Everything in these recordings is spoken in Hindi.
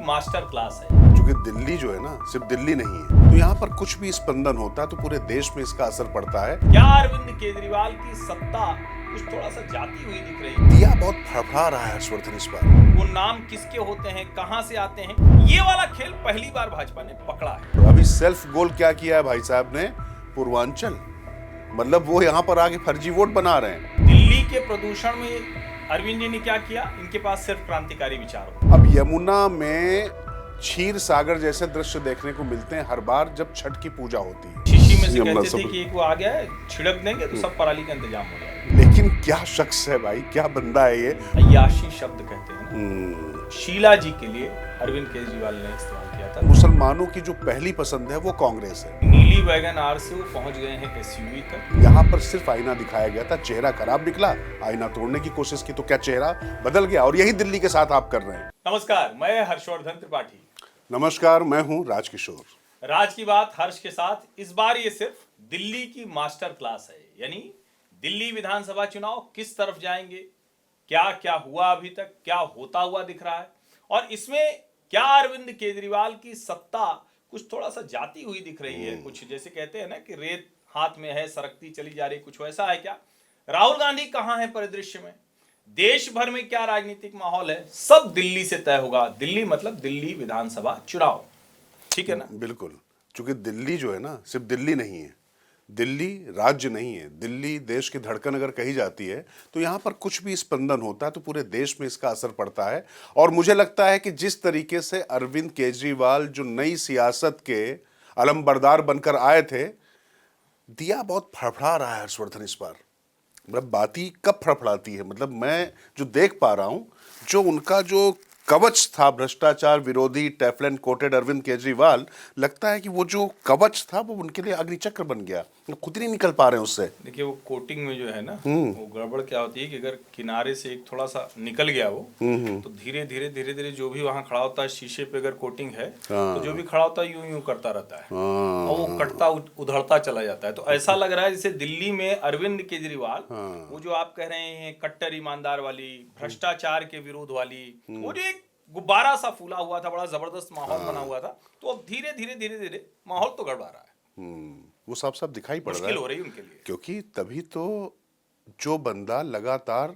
मास्टर क्लास है। क्योंकि दिल्ली जो है ना सिर्फ दिल्ली नहीं है, तो यहाँ पर कुछ भी स्पंदन होता है तो पूरे देश में इसका असर पड़ता है। क्या अरविंद केजरीवाल की सत्ता कुछ थोड़ा सा जाती हुई दिख रही है? दिया बहुत फड़फड़ा रहा है हर्षवर्धन इस बार। वो नाम किसके होते हैं, कहां से आते हैं, ये वाला खेल पहली बार भाजपा ने पकड़ा है। तो अभी सेल्फ गोल क्या किया है भाई साहब ने, पूर्वांचल, मतलब वो यहाँ पर आके फर्जी वोट बना रहे हैं। दिल्ली के प्रदूषण में अरविंद जी ने क्या किया? इनके पास सिर्फ क्रांतिकारी विचार हो। अब यमुना में क्षीर सागर जैसे दृश्य देखने को मिलते हैं हर बार जब छठ की पूजा होती है। शीशी में से यमुना कहते थे सब- कि एक वो आ गया है, छिड़क देंगे तो सब पराली का इंतजाम हो जाएगा। लेकिन क्या शख्स है भाई, क्या बंदा है ये। अय्याशी शब्द कहते हैं ना, शीला जी के लिए अरविंद केजरीवाल ने इस्तेमाल किया था। मुसलमानों की जो पहली पसंद है वो कांग्रेस है। नीली वैगन आर से वो पहुंच गए हैं एसयूवी तक। यहाँ पर सिर्फ आईना दिखाया गया था, चेहरा खराब निकला, आईना तोड़ने की कोशिश की तो क्या चेहरा बदल गया। और यही दिल्ली के साथ आप कर रहे हैं। नमस्कार, मैं हर्षवर्धन त्रिपाठी। नमस्कार, मैं हूँ राजकिशोर। राज की बात हर्ष के साथ। इस बार ये सिर्फ दिल्ली की मास्टर क्लास है, यानी दिल्ली विधानसभा चुनाव किस तरफ जाएंगे, क्या क्या हुआ अभी तक, क्या होता हुआ दिख रहा है, और इसमें क्या अरविंद केजरीवाल की सत्ता कुछ थोड़ा सा जाती हुई दिख रही है। कुछ जैसे कहते हैं ना कि रेत हाथ में है, सरकती चली जा रही, कुछ वैसा है क्या? राहुल गांधी कहां है परिदृश्य में? देश भर में क्या राजनीतिक माहौल है, सब दिल्ली से तय होगा। दिल्ली मतलब दिल्ली विधानसभा चुनाव, ठीक है ना? बिल्कुल, क्योंकि दिल्ली जो है ना सिर्फ दिल्ली नहीं है, दिल्ली राज्य नहीं है, दिल्ली देश की धड़कन अगर कही जाती है तो यहाँ पर कुछ भी स्पंदन होता है तो पूरे देश में इसका असर पड़ता है। और मुझे लगता है कि जिस तरीके से अरविंद केजरीवाल जो नई सियासत के अलमबरदार बनकर आए थे, दिया बहुत फड़फड़ा रहा है हर्षवर्धन इस बार। मतलब बाती कब फड़फड़ाती है, मतलब मैं जो देख पा रहा हूं, जो उनका जो कवच था भ्रष्टाचार विरोधी टेफलन कोटेड अरविंद केजरीवाल, लगता है कि वो जो कवच था वो उनके लिए अग्निचक्र बन गया, खुद ही नहीं निकल पा रहे हैं उससे। देखिए, वो कोटिंग में जो है ना, वो गड़बड़ क्या होती है कि अगर किनारे से एक थोड़ा सा निकल गया वो, तो धीरे धीरे धीरे धीरे जो भी वहां खड़ा होता है, शीशे पे अगर कोटिंग है तो जो भी खड़ा होता है यूं यूं करता रहता है और वो कटता उधड़ता चला जाता है। तो ऐसा लग रहा है जैसे दिल्ली में अरविंद केजरीवाल, वो जो आप कह रहे हैं कट्टर ईमानदार वाली, भ्रष्टाचार के विरोध वाली, वो जो एक गुब्बारा सा फूला हुआ था, बड़ा जबरदस्त माहौल बना हुआ था, तो अब धीरे धीरे धीरे धीरे माहौल तो गड़बड़ा रहा है। वो साफ साफ दिखाई पड़ रहा है, मुश्किल हो रही है उनके लिए। क्योंकि तभी तो जो बंदा लगातार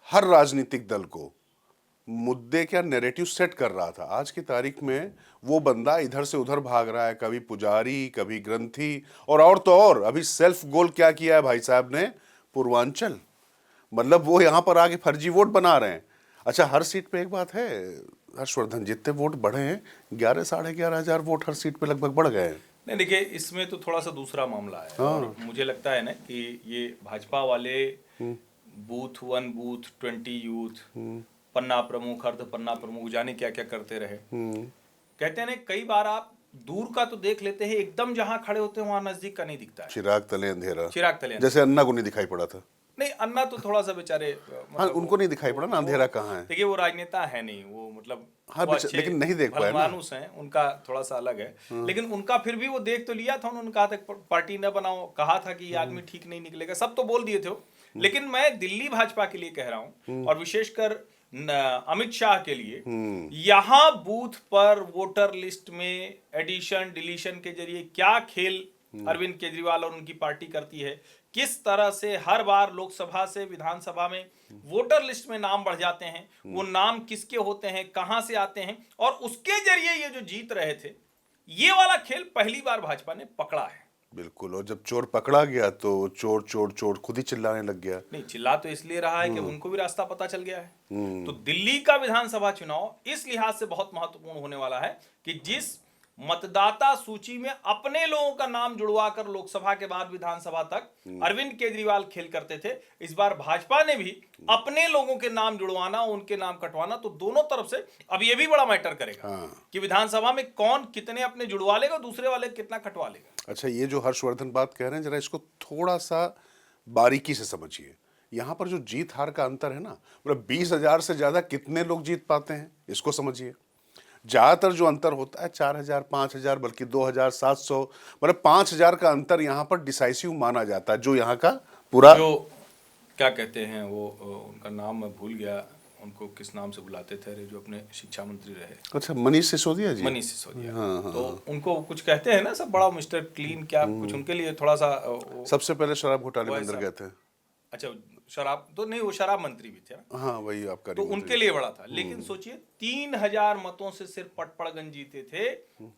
हर राजनीतिक दल को मुद्दे क्या नैरेटिव सेट कर रहा था, आज की तारीख में वो बंदा इधर से उधर भाग रहा है, कभी पुजारी, कभी ग्रंथी, और तो और अभी सेल्फ गोल क्या किया है भाई साहब ने, पूर्वांचल, मतलब वो यहाँ पर आके फर्जी वोट बना रहे हैं। अच्छा, हर सीट पे एक बात है हर्षवर्धन, जितने वोट बढ़े हैं 11,500 वोट हर सीट पे लगभग बढ़ गए हैं। नहीं, देखिए, इसमें तो थोड़ा सा दूसरा मामला है। और मुझे लगता है ना कि ये भाजपा वाले बूथ 1, बूथ 20 यूथ, पन्ना प्रमुख, अर्ध पन्ना प्रमुख, जाने क्या क्या करते रहे। कहते हैं ना, कई बार आप दूर का तो देख लेते हैं, एकदम जहां खड़े होते हैं वहां नजदीक का नहीं दिखता है। चिराग तले अंधेरा, चिराग तले जैसे अन्ना को नहीं दिखाई पड़ा था। नहीं, अन्ना तो थोड़ा सा बेचारे, हाँ, उनको नहीं दिखाई पड़ा ना, अंधेरा कहाँ है। देखिए, वो राजनेता है नहीं, वो मतलब हाँ, वो अच्छे लेकिन नहीं देख पाए ना। मानुस हैं, उनका थोड़ा सा अलग है। लेकिन उनका फिर भी वो देख तो लिया था, उन्होंने कहा था पार्टी न बनाओ, कहा था कि ये आदमी ठीक नहीं निकलेगा, सब तो बोल दिए थे। लेकिन मैं दिल्ली भाजपा के लिए कह रहा हूँ, और विशेषकर अमित शाह के लिए, यहाँ बूथ पर वोटर लिस्ट में एडिशन डिलीशन के जरिए क्या खेल अरविंद केजरीवाल और उनकी पार्टी करती है, किस तरह से हर बार लोकसभा से विधानसभा में वोटर लिस्ट में नाम बढ़ जाते हैं, वो नाम किसके होते हैं, कहां से आते हैं, और उसके जरिए ये जो जीत रहे थे, ये वाला खेल पहली बार भाजपा ने पकड़ा है। बिल्कुल, और जब चोर पकड़ा गया तो चोर चोर चोर खुद ही चिल्लाने लग गया। नहीं, चिल्ला तो इसलिए रहा है कि उनको भी रास्ता पता चल गया है। तो दिल्ली का विधानसभा चुनाव इस लिहाज से बहुत महत्वपूर्ण होने वाला है कि जिस मतदाता सूची में अपने लोगों का नाम जुड़वाकर लोकसभा के बाद विधानसभा तक अरविंद केजरीवाल खेल करते थे, इस बार भाजपा ने भी अपने लोगों के नाम जुड़वाना, उनके नाम कटवाना, तो दोनों तरफ से अब ये भी बड़ा मैटर करेगा कि विधानसभा में कौन कितने अपने जुड़वा लेगा, दूसरे वाले कितना कटवा लेगा। अच्छा, ये जो हर्षवर्धन बात कह रहे हैं, जरा इसको थोड़ा सा बारीकी से समझिए। यहाँ पर जो जीत हार का अंतर है ना, मतलब 20,000 से ज्यादा कितने लोग जीत पाते हैं, इसको समझिए। ज्यादातर जो अंतर होता है 4,000, 5,000, बल्कि 2,700, मतलब 5,000 का अंतर यहाँ पर डिसाइसिव माना जाता है। जो यहाँ का पूरा जो क्या कहते हैं वो, उनका नाम मैं भूल गया, उनको किस नाम से बुलाते थे, जो अपने शिक्षा मंत्री रहे, अच्छा, मनीष सिसोदिया जी। मनीष सिसोदिया। तो उनको कुछ कहते हैं ना सब, बड़ा मिस्टर क्लीन क्या कुछ, उनके लिए थोड़ा सा सबसे पहले शराब घोटाले में अंदर गए थे। अच्छा, शराब तो नहीं, वो शराब मंत्री भी थे ना। हाँ, वही आपका। तो उनके लिए बड़ा था, लेकिन सोचिए 3000 मतों से सिर्फ पटपड़गंज जीते थे,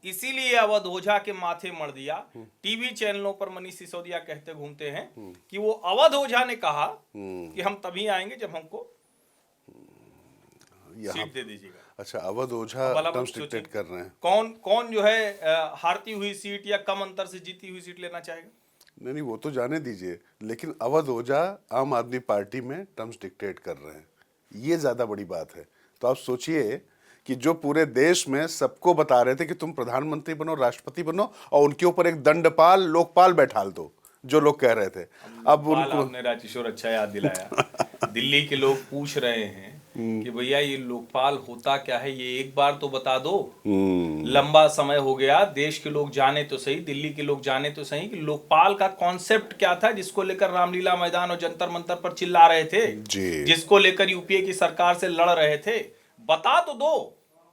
इसीलिए अवध ओझा के माथे मर दिया। टीवी चैनलों पर मनीष सिसोदिया कहते घूमते हैं कि वो अवध ओझा ने कहा कि हम तभी आएंगे जब हमको सीट दे दीजिएगा। अच्छा, अवध ओझा टर्म्स डिक्टेट कर रहे हैं। कौन कौन जो है हारती हुई सीट या कम अंतर से जीती हुई सीट लेना चाहेगा? नहीं, वो तो जाने दीजिए, लेकिन अवध ओझा आम आदमी पार्टी में टर्म्स डिक्टेट कर रहे हैं, ये ज्यादा बड़ी बात है। तो आप सोचिए कि जो पूरे देश में सबको बता रहे थे कि तुम प्रधानमंत्री बनो, राष्ट्रपति बनो, और उनके ऊपर एक दंडपाल लोकपाल बैठाल दो, जो लोग कह रहे थे। अब उनको आपने राजकिशोर अच्छा याद दिलाया। दिल्ली के लोग पूछ रहे हैं कि भैया ये लोकपाल होता क्या है, ये एक बार तो बता दो। लंबा समय हो गया, देश के लोग जाने तो सही, दिल्ली के लोग जाने तो सही कि लोकपाल का कॉन्सेप्ट क्या था, जिसको लेकर रामलीला मैदान और जंतर मंतर पर चिल्ला रहे थे जी। जिसको लेकर यूपीए की सरकार से लड़ रहे थे, बता तो दो।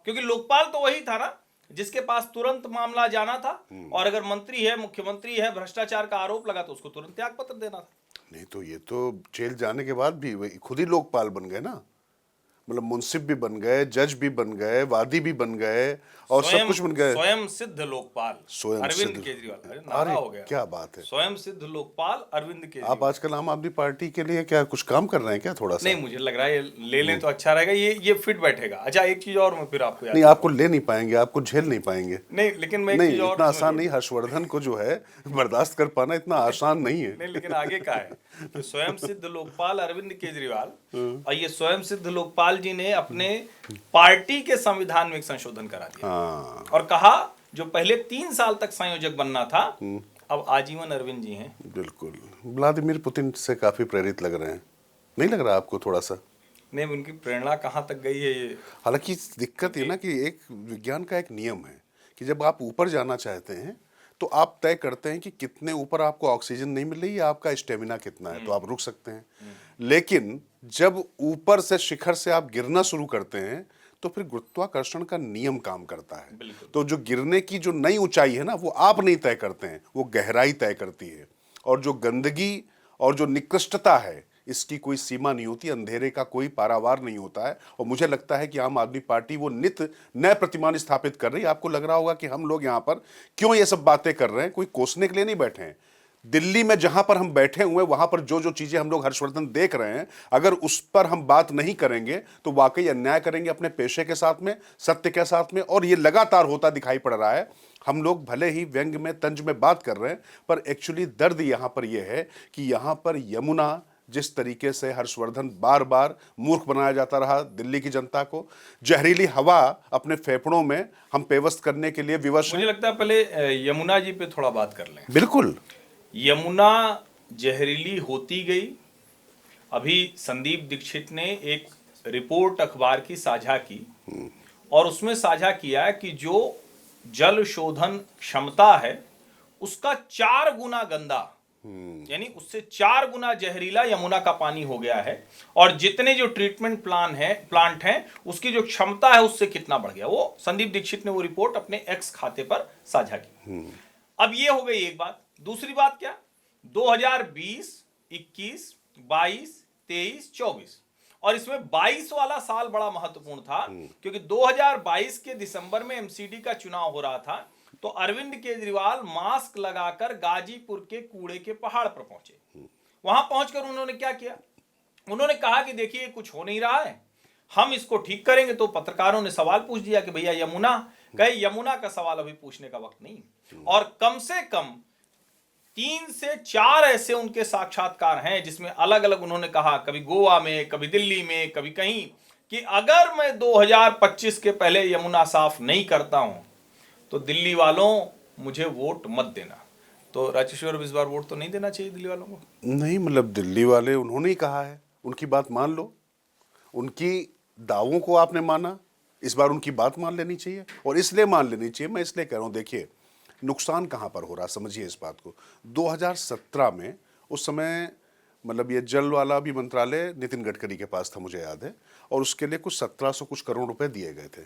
क्योंकि लोकपाल तो वही था ना जिसके पास तुरंत मामला जाना था, और अगर मंत्री है, मुख्यमंत्री है, भ्रष्टाचार का आरोप लगा तो उसको तुरंत त्याग पत्र देना था। नहीं तो ये तो जेल जाने के बाद भी वही खुद ही लोकपाल बन गए ना, मतलब मुंसिफ भी बन गए, जज भी बन गए, वादी भी बन गए, और सब कुछ बन गए। स्वयं सिद्ध लोकपाल अरविंद केजरीवाल। नारा हो गया। क्या बात है, स्वयं सिद्ध लोकपाल अरविंद केजरीवाल। आप आजकल आम आदमी पार्टी के लिए क्या कुछ काम कर रहे हैं क्या? थोड़ा सा नहीं, मुझे लग रहा है ये ले लें तो अच्छा रहेगा, ये फिट बैठेगा। अच्छा, एक चीज और मैं फिर आपको याद नहीं, आपको ले नहीं पाएंगे, आपको झेल नहीं पाएंगे। नहीं, लेकिन मैं एक नहीं, चीज और इतना आसान नहीं, हर्षवर्धन को जो है बर्दाश्त कर पाना इतना आसान नहीं है। नहीं, लेकिन आगे का है कि स्वयं सिद्ध लोकपाल अरविंद केजरीवाल, और ये स्वयं सिद्ध लोकपाल जी ने अपने पार्टी के संविधान में एक संशोधन करा दिया। हाँ, और कहा जो पहले 3 साल तक संयोजक बनना था, अब आजीवन अरविंद जी हैं। बिल्कुल। व्लादिमीर पुतिन से काफी प्रेरित लग रहे हैं, नहीं लग रहा आपको थोड़ा सा? नहीं, उनकी प्रेरणा कहाँ तक गई है ये। हालांकि दिक्कत ये ना कि एक विज्ञान का एक नियम है कि जब आप ऊपर जाना चाहते हैं तो आप तय करते हैं कि कितने ऊपर आपको ऑक्सीजन नहीं मिल रही है, आपका स्टेमिना कितना है, तो आप रुक सकते हैं। लेकिन जब ऊपर से शिखर से आप गिरना शुरू करते हैं तो फिर गुरुत्वाकर्षण का नियम काम करता है। तो जो गिरने की जो नई ऊंचाई है ना, वो आप नहीं तय करते हैं, वो गहराई तय करती है। और जो गंदगी और जो निकृष्टता है, इसकी कोई सीमा नहीं होती, अंधेरे का कोई पारावार नहीं होता है। और मुझे लगता है कि आम आदमी पार्टी वो नित नए प्रतिमान स्थापित कर रही है। आपको लग रहा होगा कि हम लोग यहाँ पर क्यों ये सब बातें कर रहे हैं, कोई कोसने के लिए नहीं बैठे हैं। दिल्ली में जहां पर हम बैठे हुए, वहां पर जो जो चीजें हम लोग हर्षवर्धन देख रहे हैं, अगर उस पर हम बात नहीं करेंगे तो वाकई अन्याय करेंगे अपने पेशे के साथ में, सत्य के साथ में। और ये लगातार होता दिखाई पड़ रहा है। हम लोग भले ही व्यंग में, तंज में बात कर रहे हैं, पर एक्चुअली दर्द यहां पर यह है कि यहां पर यमुना, जिस तरीके से हर्षवर्धन बार बार मूर्ख बनाया जाता रहा दिल्ली की जनता को, जहरीली हवा अपने फेफड़ों में हम पेवस्त करने के लिए विवश हैं। मुझे लगता है पहले यमुना जी पे थोड़ा बात कर लें। बिल्कुल। यमुना जहरीली होती गई। अभी संदीप दीक्षित ने एक रिपोर्ट अखबार की साझा की, और उसमें साझा किया कि जो जल शोधन क्षमता है उसका 4 गुना गंदा, यानी उससे 4 गुना जहरीला यमुना का पानी हो गया है। और जितने जो ट्रीटमेंट प्लांट हैं उसकी जो क्षमता है उससे कितना बढ़ गया। वो संदीप दीक्षित ने वो रिपोर्ट अपने एक्स खाते पर साझा की। अब ये हो गई एक बात। दूसरी बात क्या, 2020, 21, 22, 23, 24, और इसमें 22 वाला साल बड़ा महत्वपूर्ण था, क्योंकि 2022 के दिसंबर में एमसीडी का चुनाव हो रहा था। तो अरविंद केजरीवाल मास्क लगाकर गाजीपुर के कूड़े के पहाड़ पर पहुंचे। वहां पहुंचकर उन्होंने क्या किया, उन्होंने कहा कि देखिए कुछ हो नहीं रहा है, हम इसको ठीक करेंगे। तो पत्रकारों ने सवाल पूछ दिया कि भैया यमुना, कहे यमुना का सवाल अभी पूछने का वक्त नहीं। और कम से कम 3 से 4 ऐसे उनके साक्षात्कार हैं जिसमें अलग अलग उन्होंने कहा, कभी गोवा में, कभी दिल्ली में, कभी कहीं, कि अगर मैं 2025 के पहले यमुना साफ नहीं करता हूं तो दिल्ली वालों मुझे वोट मत देना। तो राजेश्वर, इस बार वोट तो नहीं देना चाहिए दिल्ली वालों को? नहीं, मतलब दिल्ली वाले, उन्होंने ही कहा है, उनकी बात मान लो। उनकी दावों को आपने माना, इस बार उनकी बात मान लेनी चाहिए। और इसलिए मान लेनी चाहिए, मैं इसलिए कह रहा हूं, देखिए नुकसान कहां पर हो रहा, समझिए इस बात को। 2017 में उस समय मतलब ये जल वाला भी मंत्रालय नितिन गडकरी के पास था, मुझे याद है, और उसके लिए कुछ 1700 कुछ करोड़ रुपए दिए गए थे,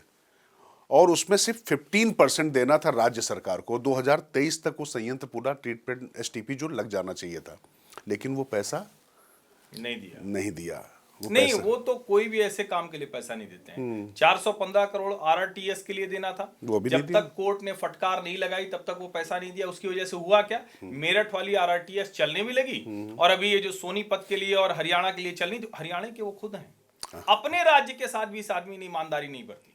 और उसमें सिर्फ 15% देना था राज्य सरकार को। 2023 तक वो संयंत्र पूरा ट्रीटमेंट एसटीपी जो लग जाना चाहिए था, लेकिन वो पैसा नहीं दिया। नहीं, वो तो कोई भी ऐसे काम के लिए पैसा नहीं देते हैं। 415 करोड़ आरआरटीएस के लिए देना था, वो भी जब तक कोर्ट ने फटकार नहीं लगाई तब तक वो पैसा नहीं दिया। उसकी वजह से हुआ क्या, मेरठ वाली आरआरटीएस चलने भी लगी, और अभी ये जो सोनीपत के लिए और हरियाणा के लिए चलनी, तो हरियाणा के वो खुद हैं, अपने राज्य के साथ भी इस आदमी ने ईमानदारी नहीं बरती।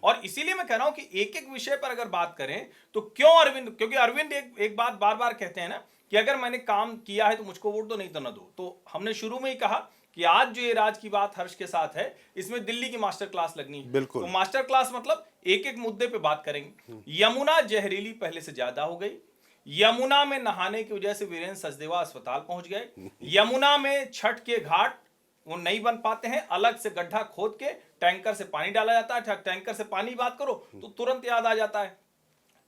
और इसीलिए मैं कह रहा हूं कि एक एक विषय पर अगर बात करें तो क्यों अरविंद, क्योंकि अरविंद एक बात बार बार कहते हैं ना कि अगर मैंने काम किया है तो मुझको वोट दो, नहीं तो ना दो। तो हमने शुरू में ही कहा कि आज जो ये राज की बात हर्ष के साथ है, इसमें दिल्ली की मास्टर क्लास लगनी है। बिल्कुल। तो मास्टर क्लास मतलब एक एक मुद्दे पे बात करेंगे। यमुना जहरीली पहले से ज्यादा हो गई, यमुना में नहाने की वजह से वीरेंद्र सचदेवा अस्पताल पहुंच गए, यमुना में छठ के घाट वो नहीं बन पाते हैं, अलग से गड्ढा खोद के टैंकर से पानी डाला जाता है। टैंकर से पानी बात करो तो तुरंत याद आ जाता है,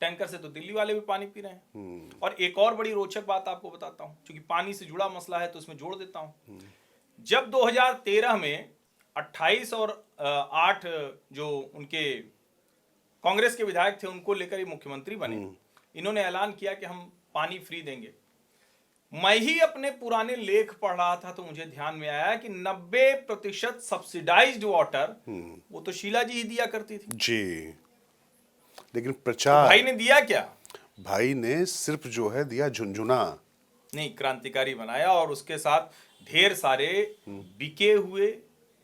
टैंकर से तो दिल्ली वाले भी पानी पी रहे हैं। और एक और बड़ी रोचक बात आपको बताता हूं, क्योंकि पानी से जुड़ा मसला है तो उसमें जोड़ देता हूं। जब 2013 में 28 और 8 जो उनके कांग्रेस के विधायक थे उनको लेकर ये मुख्यमंत्री बने, इन्होंने ऐलान किया कि हम पानी फ्री देंगे। मैं ही अपने पुराने लेख पढ़ रहा था तो मुझे ध्यान में आया कि 90% सब्सिडाइज्ड वाटर वो तो शीला जी ही दिया करती थी जी। लेकिन प्रचार तो भाई ने दिया क्या? भाई ने सिर्फ जो है दिया झुनझुना, नहीं, क्रांतिकारी बनाया। और उसके साथ ढेर सारे बिके हुए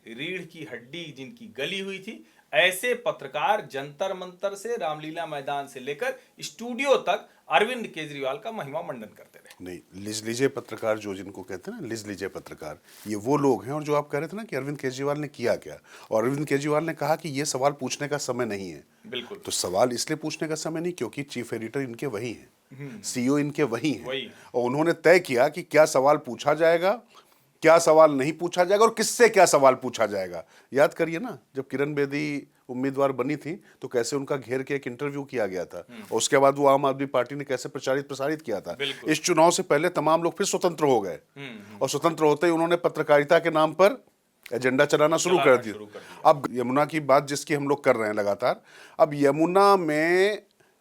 रीढ़ की हड्डी जिनकी गली हुई थी, ऐसे पत्रकार जंतर मंतर से रामलीला मैदान से लेकर स्टूडियो तक अरविंद केजरीवाल का महिमा मंडन करते रहे। नहीं, लिज लीजिए पत्रकार जो जिनको कहते हैं ना, लिज लीजिए पत्रकार, ये वो लोग हैं। और जो आप कह रहे थे ना कि अरविंद केजरीवाल ने किया क्या, और अरविंद केजरीवाल ने कहा कि ये सवाल पूछने का समय नहीं है। बिल्कुल। तो सवाल इसलिए पूछने का समय नहीं क्योंकि चीफ एडिटर इनके वही हैं, सीईओ इनके वही हैं, और उन्होंने तय किया कि क्या सवाल पूछा जाएगा, क्या सवाल नहीं पूछा जाएगा, और किससे क्या सवाल पूछा जाएगा। याद करिए ना, जब किरण बेदी उम्मीदवार बनी थी तो कैसे उनका घेर के एक इंटरव्यू किया गया था, और उसके बाद वो आम आदमी पार्टी ने कैसे प्रसारित किया था। इस चुनाव से पहले तमाम लोग फिर स्वतंत्र हो गए, और स्वतंत्र होते ही उन्होंने पत्रकारिता के नाम पर एजेंडा चलाना शुरू कर दिया। अब यमुना की बात जिसकी हम लोग कर रहे हैं लगातार, अब यमुना में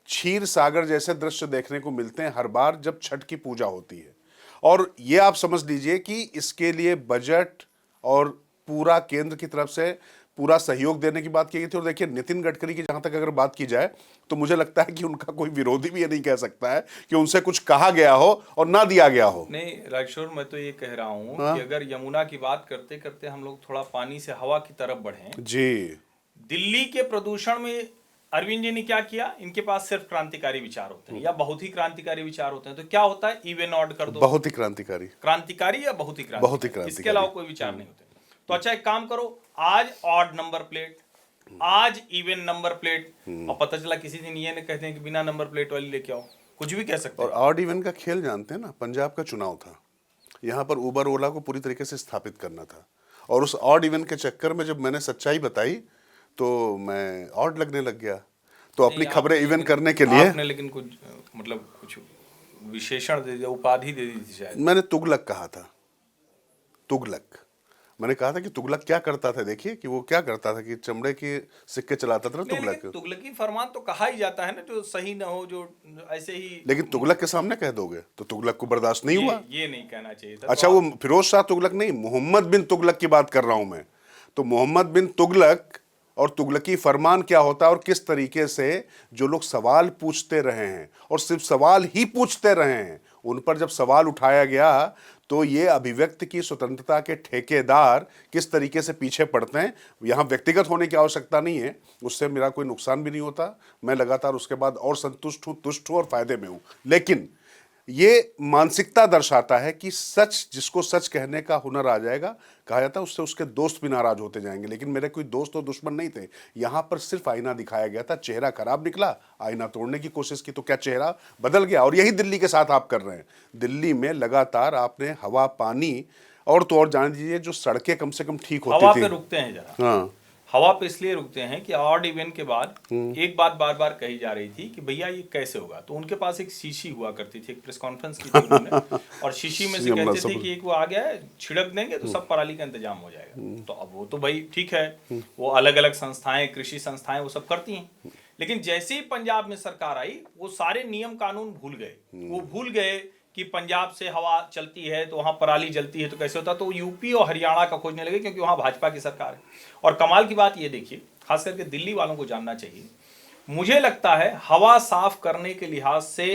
क्षीर सागर जैसे दृश्य देखने को मिलते हैं हर बार जब छठ की पूजा होती है। और ये आप समझ लीजिए कि इसके लिए बजट और पूरा केंद्र की तरफ से पूरा सहयोग देने की बात की गई थी। और देखिए, नितिन गडकरी की जहां तक अगर बात की जाए तो मुझे लगता है कि उनका कोई विरोधी भी ये नहीं कह सकता है कि उनसे कुछ कहा गया हो और ना दिया गया हो। नहीं राजेश्वर, मैं तो ये कह रहा हूँ कि अगर यमुना की बात करते करते हम लोग थोड़ा पानी से हवा की तरफ बढ़े जी। दिल्ली के प्रदूषण में अरविंद जी ने क्या किया, इनके पास सिर्फ क्रांतिकारी विचार होते हैं या बहुत ही क्रांतिकारी विचार होते हैं। तो क्या होता है, इवन ऑड कर दो, बहुत ही क्रांतिकारी या बहुत ही क्रांतिकारी, इसके अलावा कोई विचार नहीं होते। तो अच्छा एक काम करो, आज ऑड नंबर प्लेट, आज इवन नंबर प्लेट, और पता चला किसी दिन ये न कहते हैं कि बिना नंबर प्लेट वाली लेके आओ, कुछ भी कह सकते हैं। और ऑड इवन का खेल जानते हैं ना, पंजाब का चुनाव था, यहाँ पर उबर ओला को पूरी तरीके से स्थापित करना था, और उस ऑड इवन के चक्कर में जब मैंने सच्चाई बताई तो मैं ऑड लगने लग गया। तो अपनी खबरें इवन करने के लिए आपने लेकिन कुछ मतलब कुछ विशेषण दे दिया, उपाधि दे दी थी शायद। मैंने तुगलक कहा था, तुगलक मैंने कहा था कि तुगलक क्या करता था। देखिए कि वो क्या करता था कि चमड़े के सिक्के चलाता था ना तुगलक। तुगलकी फरमान तो कहा ही जाता है ना, जो सही ना हो, जो ऐसे ही। लेकिन तुगलक के सामने कह दोगे तो तुगलक को बर्दाश्त नहीं हुआ। ये नहीं कहना चाहिए था। अच्छा, वो फिरोज शाह तुगलक नहीं, मोहम्मद बिन तुगलक की बात कर रहा हूं मैं। तो मोहम्मद बिन तुगलक और तुगलकी फरमान क्या होता है, और किस तरीके से जो लोग सवाल पूछते रहे हैं और सिर्फ सवाल ही पूछते रहे हैं, उन पर जब सवाल उठाया गया तो ये अभिव्यक्ति की स्वतंत्रता के ठेकेदार किस तरीके से पीछे पड़ते हैं। यहाँ व्यक्तिगत होने की आवश्यकता नहीं है, उससे मेरा कोई नुकसान भी नहीं होता, मैं लगातार उसके बाद और संतुष्ट हूँ, तुष्ट हूँ और फायदे में हूँ। लेकिन ये मानसिकता दर्शाता है कि सच, जिसको सच कहने का हुनर आ जाएगा, कहा जाता है उससे उसके दोस्त भी नाराज होते जाएंगे। लेकिन मेरे कोई दोस्त और दुश्मन नहीं थे, यहाँ पर सिर्फ आईना दिखाया गया था। चेहरा खराब निकला, आईना तोड़ने की कोशिश की तो क्या चेहरा बदल गया। और यही दिल्ली के साथ आप कर रहे हैं। दिल्ली में लगातार आपने हवा, पानी और तो और जान दीजिए जो सड़कें कम से कम ठीक होती थी। पे रुकते हैं जरा। हाँ, हवा पे इसलिए रुकते हैं कि ऑड इवन के बाद एक बात बार बार कही जा रही थी कि भैया ये कैसे होगा। तो उनके पास एक शीशी हुआ करती थी, एक प्रेस कॉन्फ्रेंस की थी उन्होंने, और शीशी में से कहते थे कि एक वो आ गया है, छिड़क देंगे तो सब पराली का इंतजाम हो जाएगा। तो अब वो तो भाई ठीक है, वो अलग अलग संस्थाएं, कृषि संस्थाएं वो सब करती हैं, लेकिन जैसे ही पंजाब में सरकार आई वो सारे नियम कानून भूल गए। वो भूल गए कि पंजाब से हवा चलती है तो वहां पराली जलती है तो कैसे होता, तो यूपी और हरियाणा का खोजने लगे, क्योंकि वहां भाजपा की सरकार है। और कमाल की बात ये देखिए, खास करके दिल्ली वालों को जानना चाहिए, मुझे लगता है हवा साफ करने के लिहाज से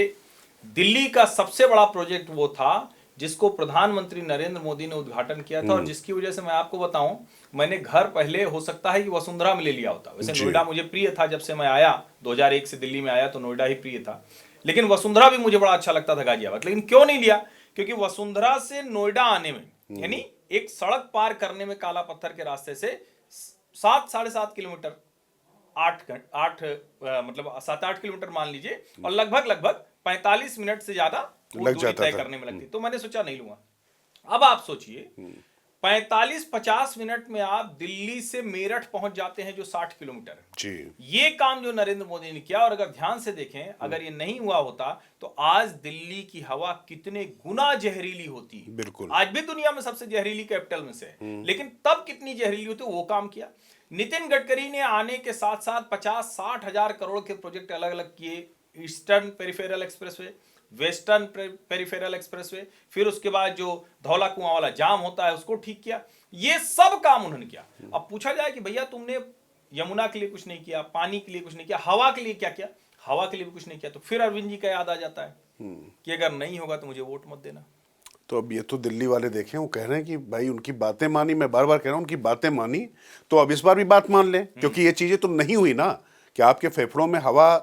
दिल्ली का सबसे बड़ा प्रोजेक्ट वो था जिसको प्रधानमंत्री नरेंद्र मोदी ने उद्घाटन किया था, और जिसकी वजह से मैं आपको बताऊं, मैंने घर पहले हो सकता है कि वसुंधरा में ले लिया होता। वैसे नोएडा मुझे प्रिय था, जब से मैं आया 2001 से दिल्ली में आया तो नोएडा ही प्रिय था, लेकिन वसुंधरा भी मुझे बड़ा अच्छा लगता था गाजियाबाद। लेकिन क्यों नहीं लिया, क्योंकि वसुंधरा से नोएडा आने में, यानी एक सड़क पार करने में काला पत्थर के रास्ते से 7-7.5 किलोमीटर, 8 मतलब 7-8 किलोमीटर मान लीजिए, और लगभग 45 मिनट से ज्यादा लग जाता तय था। करने में लगती। तो मैंने सोचा नहीं लूंगा। अब आप सोचिए 45-50 मिनट में आप दिल्ली से मेरठ पहुंच जाते हैं, जो 60 किलोमीटर है। जी, ये काम जो नरेंद्र मोदी ने किया, और अगर ध्यान से देखें, अगर ये नहीं हुआ होता तो आज दिल्ली की हवा कितने गुना जहरीली होती। बिल्कुल। आज भी दुनिया में सबसे जहरीली कैपिटल में से है, लेकिन तब कितनी जहरीली होती, वो काम किया। नितिन गडकरी ने आने के साथ साथ 50-60 हजार करोड़ के प्रोजेक्ट अलग अलग किए। Eastern peripheral expressway, western peripheral expressway, फिर उसके बाद जो धौला कुआं वाला जाम होता है उसको ठीक किया। ये सब काम उन्होंने किया। अब पूछा जाए कि भैया तुमने यमुना के लिए कुछ नहीं किया, पानी के लिए कुछ नहीं किया, हवा के लिए क्या किया, हवा के लिए भी कुछ नहीं किया, तो फिर अरविंद जी का याद आ जाता है कि अगर नहीं होगा तो मुझे वोट मत देना। तो अब ये तो दिल्ली वाले देखें, वो कह रहे हैं कि भाई उनकी बातें मानी, मैं बार बार कह रहा हूं उनकी बातें मानी, तो अब इस बार भी बात मान लें, क्योंकि ये चीजें तो नहीं हुई ना कि आपके फेफड़ों में हवा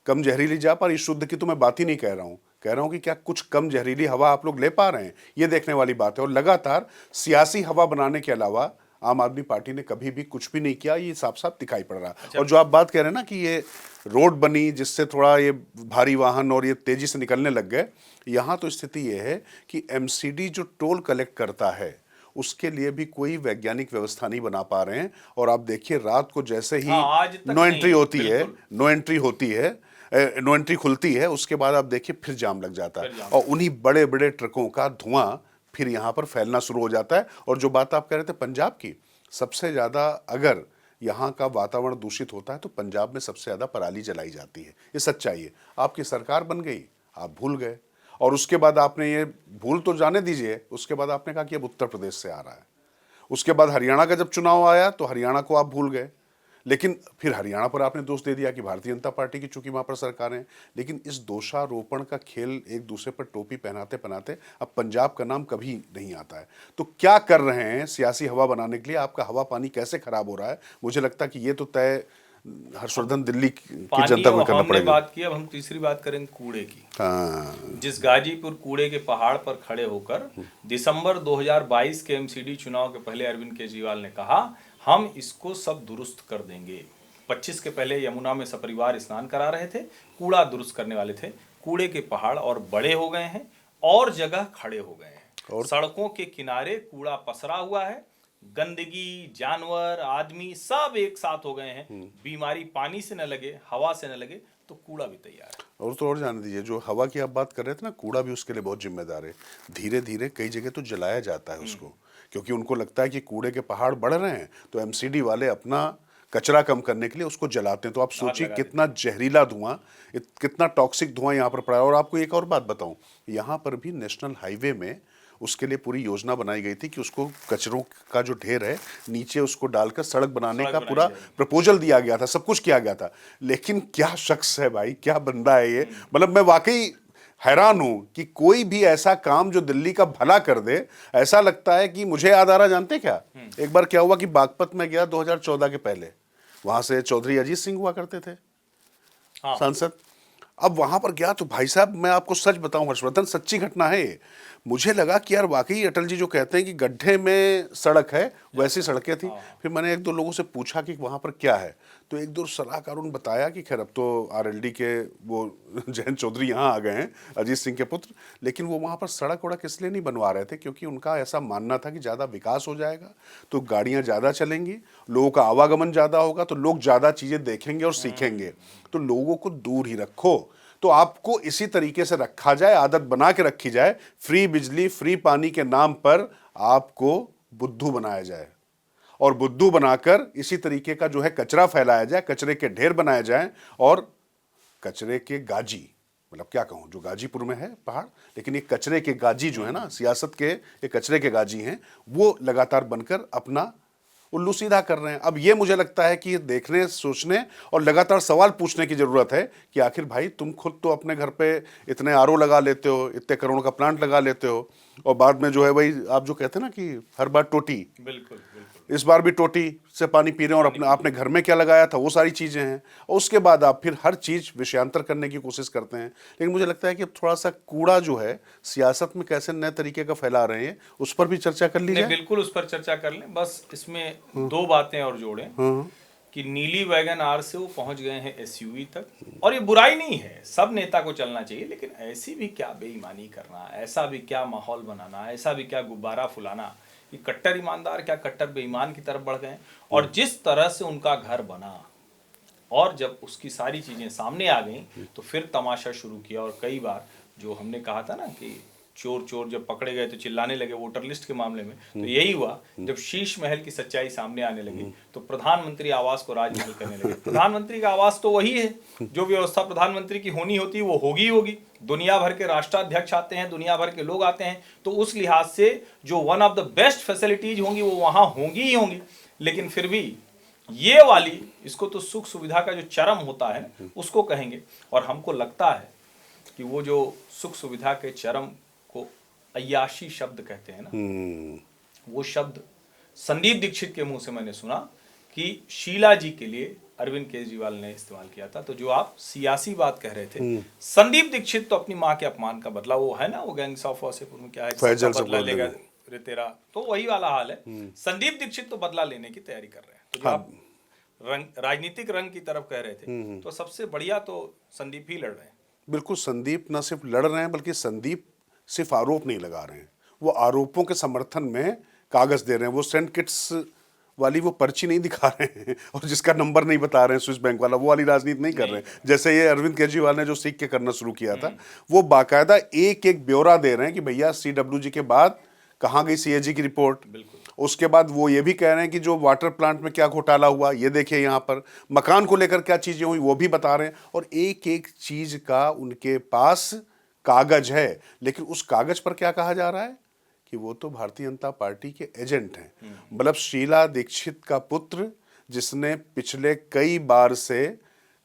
कम जहरीली जा पर इस शुद्ध की तो मैं बात ही नहीं कह रहा हूं। कह रहा हूं कि क्या कुछ कम जहरीली हवा आप लोग ले पा रहे हैं, ये देखने वाली बात है। और लगातार सियासी हवा बनाने के अलावा आम आदमी पार्टी ने कभी भी कुछ भी नहीं किया, ये साफ साफ दिखाई पड़ रहा। और जो आप बात कह रहे हैं ना कि ये रोड बनी जिससे थोड़ा ये भारी वाहन और ये तेजी से निकलने लग गए, यहाँ तो स्थिति ये है कि एमसीडी जो टोल कलेक्ट करता है उसके लिए भी कोई वैज्ञानिक व्यवस्था नहीं बना पा रहे हैं। और आप देखिए रात को जैसे ही आज तक नो एंट्री नहीं, होती है, बिल्कुल। नो एंट्री होती है, नो एंट्री खुलती है, उसके बाद आप देखिए फिर जाम लग जाता है, और उन्हीं बड़े बड़े ट्रकों का धुआं फिर यहाँ पर फैलना शुरू हो जाता है। और जो बात आप कह रहे थे पंजाब की, सबसे ज़्यादा अगर यहाँ का वातावरण दूषित होता है तो पंजाब में सबसे ज़्यादा पराली जलाई जाती है, ये सच्चाई है। आपकी सरकार बन गई, आप भूल गए, और उसके बाद आपने ये भूल तो जाने दीजिए, उसके बाद आपने कहा कि अब उत्तर प्रदेश से आ रहा है। उसके बाद हरियाणा का जब चुनाव आया तो हरियाणा को आप भूल गए, लेकिन फिर हरियाणा पर आपने दोष दे दिया कि भारतीय जनता पार्टी की चूंकि वहां पर सरकार है। लेकिन इस दोषारोपण का खेल एक दूसरे पर टोपी पहनाते पहनाते अब पंजाब का नाम कभी नहीं आता है। तो क्या कर रहे हैं सियासी हवा बनाने के लिए, आपका हवा पानी कैसे खराब हो रहा है, मुझे लगता है कि ये तो तय हर्षवर्धन दिल्ली की जनता को करना हमने पड़ेगा। बात की, अब हम तीसरी बात करेंगे कूड़े की। हाँ, जिस गाजीपुर कूड़े के पहाड़ पर खड़े होकर दिसंबर 2022 के एमसीडी चुनाव के पहले अरविंद केजरीवाल ने कहा हम इसको सब दुरुस्त कर देंगे। 25 के पहले यमुना में सपरिवार स्नान करा रहे थे, कूड़ा दुरुस्त करने वाले थे। कूड़े के पहाड़ और बड़े हो गए हैं और जगह खड़े हो गए हैं, और सड़कों के किनारे कूड़ा पसरा हुआ है। गंदगी, जानवर, आदमी सब एक साथ हो गए हैं। बीमारी पानी से न लगे, हवा से न लगे, तो कूड़ा भी तैयार है। और तो और जाने दीजिए, जो हवा की आप बात कर रहे थे ना, कूड़ा भी उसके लिए बहुत जिम्मेदार है। धीरे धीरे कई जगह तो जलाया जाता है उसको, क्योंकि उनको लगता है कि कूड़े के पहाड़ बढ़ रहे हैं, तो एमसीडी वाले अपना कचरा कम करने के लिए उसको जलाते हैं। तो आप सोचिए कितना जहरीला धुआं, कितना टॉक्सिक धुआं यहाँ पर पड़ा है। और आपको एक और बात बताऊं, यहाँ पर भी नेशनल हाईवे में उसके लिए पूरी योजना बनाई गई थी कि उसको कचरों का जो ढेर है नीचे उसको डालकर सड़क बनाने का पूरा प्रपोजल दिया गया था, सब कुछ किया गया था। लेकिन क्या शख्स है भाई, क्या बंदा है ये, मतलब मैं वाकई हैरान हूं कि कोई भी ऐसा काम जो दिल्ली का भला कर दे, ऐसा लगता है कि मुझे याद आ रहा, जानते क्या, एक बार क्या हुआ कि बागपत में गया 2014 के पहले, वहां से चौधरी अजीत सिंह हुआ करते थे सांसद। अब वहां पर गया तो भाई साहब मैं आपको सच बताऊं हर्षवर्धन, सच्ची घटना है, मुझे लगा कि यार वाकई अटल जी जो कहते हैं कि गड्ढे में सड़क है वैसी सड़कें थी। फिर मैंने एक दो लोगों से पूछा कि वहाँ पर क्या है, तो एक दो सलाहकारों ने बताया कि खैर अब तो आरएलडी के वो जयंत चौधरी यहाँ आ गए हैं, अजीत सिंह के पुत्र, लेकिन वो वहाँ पर सड़क वड़क इसलिए नहीं बनवा रहे थे क्योंकि उनका ऐसा मानना था कि ज़्यादा विकास हो जाएगा तो गाड़ियाँ ज़्यादा चलेंगी, लोगों का आवागमन ज़्यादा होगा तो लोग ज़्यादा चीज़ें देखेंगे और सीखेंगे, तो लोगों को दूर ही रखो। तो आपको इसी तरीके से रखा जाए, आदत बना के रखी जाए, फ्री बिजली फ्री पानी के नाम पर आपको बुद्धू बनाया जाए और बुद्धू बनाकर इसी तरीके का जो है कचरा फैलाया जाए, कचरे के ढेर बनाए जाएं और कचरे के गाजी, मतलब क्या कहूँ, जो गाजीपुर में है पहाड़, लेकिन ये कचरे के गाजी जो है ना, सियासत के ये कचरे के गाजी हैं, वो लगातार बनकर अपना उल्लू सीधा कर रहे हैं। अब ये मुझे लगता है कि देखने, सोचने और लगातार सवाल पूछने की जरूरत है कि आखिर भाई तुम खुद तो अपने घर पे इतने आरओ लगा लेते हो, इतने करोड़ों का प्लांट लगा लेते हो और बाद में जो है वही आप जो कहते हैं ना कि हर बार टोटी, बिल्कुल बिल्कुल, इस बार भी टोटी से पानी पी रहे हैं और अपने आपने घर में क्या लगाया था वो सारी चीज़ें हैं, और उसके बाद आप फिर हर चीज़ विषयांतर करने की कोशिश करते हैं। लेकिन मुझे लगता है कि थोड़ा सा कूड़ा जो है सियासत में कैसे नए तरीके का फैला रहे हैं उस पर भी चर्चा कर ली जाए। बिल्कुल उस पर चर्चा कर लें। बस इसमें दो बातें और जोड़ें कि नीली वैगन आर से वो पहुंच गए हैं एसयूवी तक, और ये बुराई नहीं है, सब नेता को चलना चाहिए, लेकिन ऐसी भी क्या बेईमानी करना, ऐसा भी क्या माहौल बनाना, ऐसा भी क्या गुब्बारा फुलाना कि कट्टर ईमानदार क्या कट्टर बेईमान की तरफ बढ़ गए। और जिस तरह से उनका घर बना और जब उसकी सारी चीजें सामने आ गई तो फिर तमाशा शुरू किया। और कई बार जो हमने कहा था ना कि चोर चोर जब पकड़े गए तो चिल्लाने लगे वोटर लिस्ट के मामले में, तो यही हुआ जब शीश महल की सच्चाई सामने आने लगी तो प्रधानमंत्री आवास को राजमहल करने लगे। प्रधानमंत्री का आवास तो वही है, जो व्यवस्था प्रधानमंत्री की होनी होती है वो होगी होगी। दुनिया भर के राष्ट्राध्यक्ष आते हैं, दुनिया भर के लोग आते हैं, तो उस लिहाज से जो one of the best facilities होंगी वो वहां होंगी ही होंगी। लेकिन फिर भी ये वाली, इसको तो सुख सुविधा का जो चरम होता है उसको कहेंगे। और हमको लगता है कि वो जो सुख सुविधा के चरम को अय्याशी शब्द कहते हैं ना, वो शब्द संदीप दीक्षित के मुंह से मैंने सुना कि शीला जी के लिए अरविंद केजरीवाल ने इस्तेमाल किया था। तो जो आप सियासी बात कह रहे थे, संदीप दीक्षित तो अपनी माँ के अपमान का बदला, वो है ना वो गैंग्स ऑफ वासेपुर में क्या है, बदला लेगा रे तेरा, तो वही वाला हाल है। संदीप दीक्षित तो बदला लेने की तैयारी कर रहे हैं। तो जो आप राजनीतिक रंग की तरफ कह रहे थे, तो सबसे बढ़िया तो संदीप ही लड़ रहे हैं। बिल्कुल, संदीप न सिर्फ लड़ रहे हैं बल्कि संदीप सिर्फ आरोप नहीं लगा रहे हैं, वो आरोपों के समर्थन में कागज दे रहे हैं। वो सेंट किट्स वाली वो पर्ची नहीं दिखा रहे हैं और जिसका नंबर नहीं बता रहे हैं स्विस बैंक वाला, वो वाली राजनीति नहीं कर रहे हैं जैसे ये अरविंद केजरीवाल ने जो सीख के करना शुरू किया था। वो बाकायदा एक एक ब्यौरा दे रहे हैं कि भैया CWG के बाद कहाँ गई CAG की रिपोर्ट, उसके बाद वो ये भी कह रहे हैं कि जो वाटर प्लांट में क्या घोटाला हुआ ये देखिए, यहाँ पर मकान को लेकर क्या चीजें हुई वो भी बता रहे हैं, और एक एक चीज का उनके पास कागज है। लेकिन उस कागज पर क्या कहा जा रहा है कि वो तो भारतीय जनता पार्टी के एजेंट हैं। मतलब शीला दीक्षित का पुत्र, जिसने पिछले कई बार से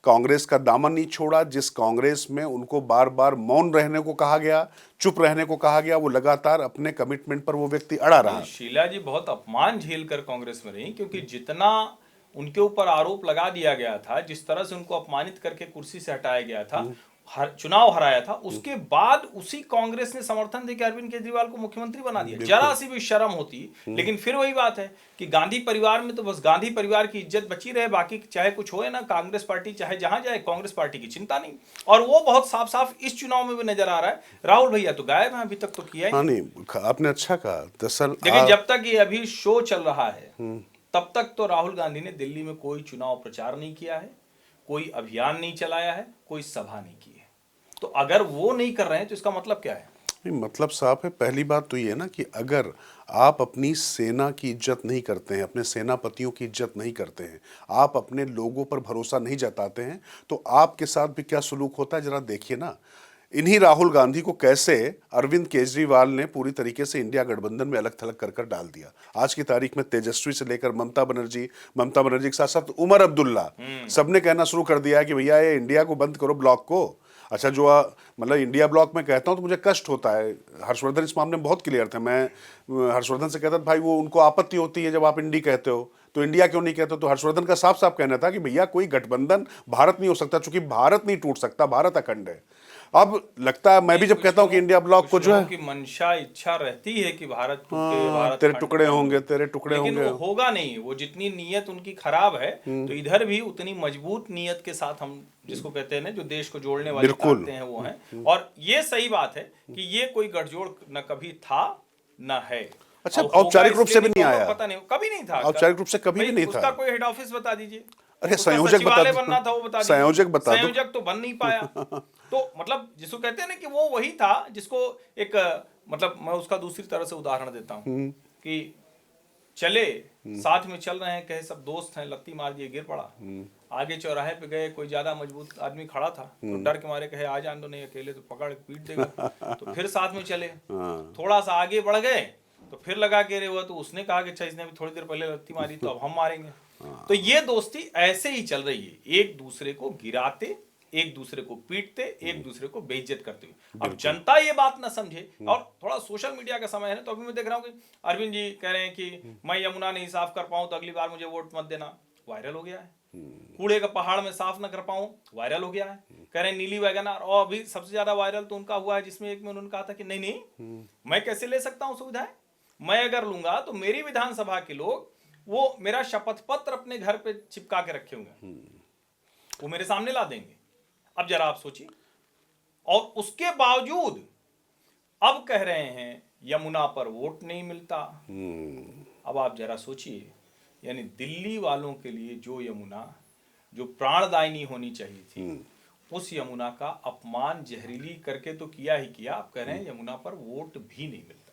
कांग्रेस का दामन नहीं छोड़ा, जिस कांग्रेस में उनको बार बार मौन रहने को कहा गया, चुप रहने को कहा गया, वो लगातार अपने कमिटमेंट पर वो व्यक्ति अड़ा रहा। शीला जी बहुत अपमान झेल कर कांग्रेस में रही, क्योंकि जितना उनके ऊपर आरोप लगा दिया गया था, जिस तरह से उनको अपमानित करके कुर्सी से हटाया गया था, चुनाव हराया था, उसके बाद उसी कांग्रेस ने समर्थन देकर अरविंद केजरीवाल को मुख्यमंत्री बना दिया। जरा सी भी शर्म होती। लेकिन फिर वही बात है कि गांधी परिवार में तो बस गांधी परिवार की इज्जत बची रहे, बाकी चाहे कुछ हो ना, कांग्रेस पार्टी चाहे जहां जाए कांग्रेस पार्टी की चिंता नहीं। और वो बहुत साफ साफ इस चुनाव में भी नजर आ रहा है। राहुल भैया तो गायब हैं, अभी तक तो किया ही नहीं। आपने अच्छा कहा, दरअसल लेकिन जब तक ये अभी शो चल रहा है तब तक तो राहुल गांधी ने दिल्ली में कोई चुनाव प्रचार नहीं किया है, कोई अभियान नहीं चलाया है, कोई सभा नहीं की है। तो अगर वो नहीं कर रहे हैं तो इसका मतलब क्या है? मतलब साफ है। पहली बात तो ये है ना कि अगर आप अपनी सेना की इज्जत नहीं करते हैं, अपने सेनापतियों की इज्जत नहीं करते हैं, आप अपने लोगों पर भरोसा नहीं जताते हैं, तो आपके साथ भी क्या सलूक होता है जरा देखिए ना। इन्हीं राहुल गांधी को कैसे अरविंद केजरीवाल ने पूरी तरीके से इंडिया गठबंधन में अलग थलग कर कर डाल दिया। आज की तारीख में तेजस्वी से लेकर ममता बनर्जी के साथ साथ उमर अब्दुल्ला, सबने कहना शुरू कर दिया है कि भैया ये इंडिया को बंद करो, ब्लॉक को। अच्छा, जो मतलब इंडिया ब्लॉक में कहता हूँ तो मुझे कष्ट होता है। हर्षवर्धन इस मामले में बहुत क्लियर थे। मैं हर्षवर्धन से कहता था भाई वो उनको आपत्ति होती है जब आप इंडी कहते हो, तो इंडिया क्यों नहीं कहते? तो हर्षवर्धन का साफ साफ कहना था कि भैया कोई गठबंधन भारत नहीं हो सकता, चूंकि भारत नहीं टूट सकता, भारत अखंड है। अब लगता है, मैं भी जब कहता हूं कि इंडिया ब्लॉक को जो है की मंशा इच्छा रहती है कि भारत टूटे, भारत तेरे खंड टुकड़े खंड हो, होंगे, तेरे टुकड़े लेकिन होंगे। वो होगा नहीं। वो जितनी नीयत उनकी खराब है, तो इधर भी उतनी मजबूत नीयत के साथ हम जिसको कहते हैं ना, जो देश को जोड़ने वाली बिल्कुल। ताकतें हैं वो हैं। और ये सही बात है कि ये कोई गठजोड़ न कभी था न है। अच्छा, और होगा औपचारिक रूप से इसलिए भी नहीं कहूंगा, आया। पता नहीं, कभी नहीं था। औपचारिक रूप से कभी भाई, भी नहीं था। उसका कोई हेड ऑफिस बता दीजिए, अरे उसका संयोजक बता सचिवालय दो। बनना था, वो बता दीजिए। संयोजक बता दो। संयोजक तो बन नहीं पाया। तो मतलब जिसको कहते हैं ना कि वो वही था जिसको एक मतलब मैं उसका दूसरी तरह से उदाहरण देता हूँ कि चले साथ में चल रहे हैं, कहे सब दोस्त हैं, लत्ती मार दिए गिर पड़ा। आगे चौराहे पे गए, कोई ज्यादा मजबूत आदमी खड़ा था, तो डर के मारे कहे आ जान दो, नहीं अकेले तो पकड़ के पीट देगा। तो फिर साथ में चले, थोड़ा सा आगे बढ़ गए तो फिर लगा के रे हुआ, तो उसने कहा कि अच्छा इसने भी थोड़ी देर पहले लत्ती मारी, तो अब हम मारेंगे। तो ये दोस्ती ऐसे ही चल रही है, एक दूसरे को गिराते, एक दूसरे को पीटते, एक दूसरे को बेइज्जत करते हुए। अब जनता ये बात ना समझे, और थोड़ा सोशल मीडिया का समय है ना, तो अभी मैं देख रहा हूँ कि अरविंद जी कह रहे हैं कि मैं यमुना नहीं साफ कर पाऊं तो अगली बार मुझे वोट मत देना, वायरल हो गया है। कूड़े का पहाड़ में साफ न कर पाऊं, वायरल हो गया है। कह रहे हैं नीली वैगनआर, और अभी सबसे ज्यादा वायरल तो उनका हुआ है जिसमें एक में उन्होंने कहा था कि नहीं नहीं, मैं कैसे ले सकता हूं सुविधाएं, मैं अगर लूंगा तो मेरी विधानसभा के लोग वो मेरा शपथ पत्र अपने घर पे चिपका के रखे होंगे, वो मेरे सामने ला देंगे। अब जरा आप सोचिए, और उसके बावजूद अब कह रहे हैं यमुना पर वोट नहीं मिलता। अब आप जरा सोचिए, यानी दिल्ली वालों के लिए जो यमुना जो प्राणदायिनी होनी चाहिए थी, उस यमुना का अपमान जहरीली करके तो किया ही किया। आप कह रहे हैं यमुना पर वोट भी नहीं मिलता है।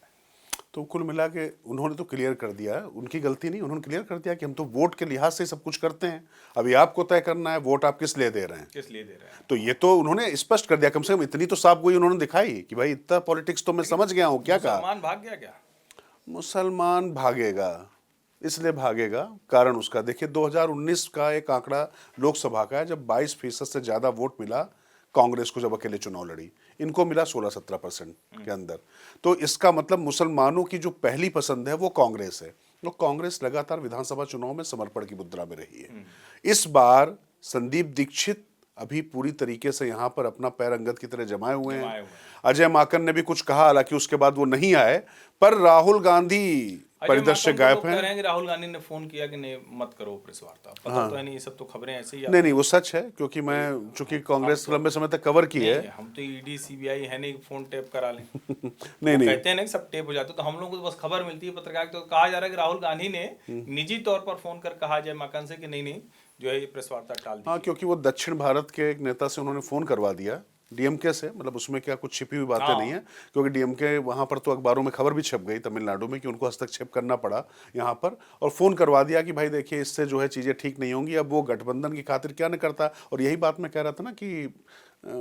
तो कुल मिला के उन्होंने तो क्लियर कर दिया, उनकी गलती नहीं, उन्होंने क्लियर कर दिया कि हम तो वोट के लिहाज से सब कुछ करते हैं। अभी आपको तय करना है वोट आप किस लिए दे रहे हैं, किस लिए दे रहे हैं। तो ये तो उन्होंने स्पष्ट कर दिया। कम से कम इतनी तो साफ गोई उन्होंने दिखाई कि भाई इतना पॉलिटिक्स तो मैं समझ गया हूँ। क्या कहा? मुसलमान भाग गया क्या? मुसलमान भागेगा, इसलिए भागेगा कारण उसका देखिए 2019 का एक आंकड़ा लोकसभा का है, जब 22% से ज्यादा वोट मिला कांग्रेस को, जब अकेले चुनाव लड़ी, इनको मिला 16-17% के अंदर। तो इसका मतलब मुसलमानों की जो पहली पसंद है वो कांग्रेस है। तो कांग्रेस लगातार विधानसभा चुनाव में समर्पण की मुद्रा में रही है। इस बार संदीप दीक्षित अभी पूरी तरीके से यहाँ पर अपना पैर अंगद की तरह जमाए हुए हैं। अजय माकन ने भी कुछ कहा, हालांकि उसके बाद वो नहीं आए, पर राहुल गांधी परिदृश्य गायब कह रहे हैं कि राहुल गांधी ने फोन किया कि नहीं मत करो प्रेस वार्ता। पता तो है नहीं, ये सब तो खबरें ऐसे ही। नहीं वो सच है, क्योंकि मैं चूंकि कांग्रेस लंबे समय तक कवर की है। हम तो ईडी सीबीआई है नहीं, फोन टेप करा लें। नहीं कहते हैं ना सब टेप हो जाते, तो हम लोगों को बस खबर मिलती है पत्रकार। तो कहा जा रहा है कि राहुल गांधी ने निजी तौर पर फोन कर कहा जय माकन से कि नहीं नहीं जो है ये प्रेस वार्ता टाल दी। हाँ, क्योंकि वो दक्षिण भारत के एक नेता से उन्होंने फोन करवा दिया, डीएमके से, मतलब उसमें क्या कुछ छिपी हुई बातें नहीं है, क्योंकि डीएमके वहां पर तो अखबारों में खबर भी छप गई तमिलनाडु में कि उनको हस्तक्षेप करना पड़ा यहाँ पर, और फोन करवा दिया कि भाई देखिए इससे जो है चीजें ठीक नहीं होंगी। अब वो गठबंधन की खातिर क्या नहीं करता। और यही बात मैं कह रहा था ना कि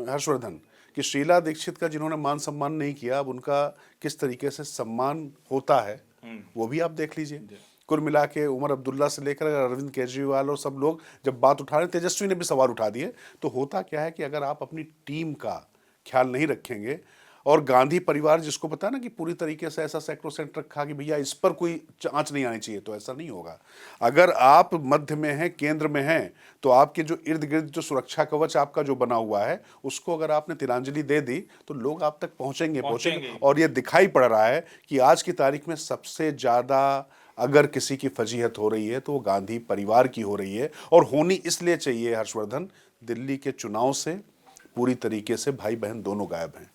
हर्षवर्धन, कि शीला दीक्षित का जिन्होंने मान सम्मान नहीं किया, अब उनका किस तरीके से सम्मान होता है वो भी आप देख लीजिए। कुल मिला के उमर अब्दुल्ला से लेकर अरविंद केजरीवाल और सब लोग जब बात उठा रहे, तेजस्वी ने भी सवाल उठा दिए। तो होता क्या है कि अगर आप अपनी टीम का ख्याल नहीं रखेंगे, और गांधी परिवार जिसको पता है ना कि पूरी तरीके से ऐसा सैक्रोसेंट रखा कि भैया इस पर कोई आंच नहीं आनी चाहिए, तो ऐसा नहीं होगा। अगर आप मध्य में हैं, केंद्र में हैं, तो आपके जो इर्द गिर्द जो सुरक्षा कवच आपका जो बना हुआ है, उसको अगर आपने तिलांजलि दे दी तो लोग आप तक पहुंचेंगे। और ये दिखाई पड़ रहा है कि आज की तारीख में सबसे ज्यादा अगर किसी की फजीहत हो रही है तो वो गांधी परिवार की हो रही है। और होनी इसलिए चाहिए हर्षवर्धन, दिल्ली के चुनाव से पूरी तरीके से भाई बहन दोनों गायब हैं।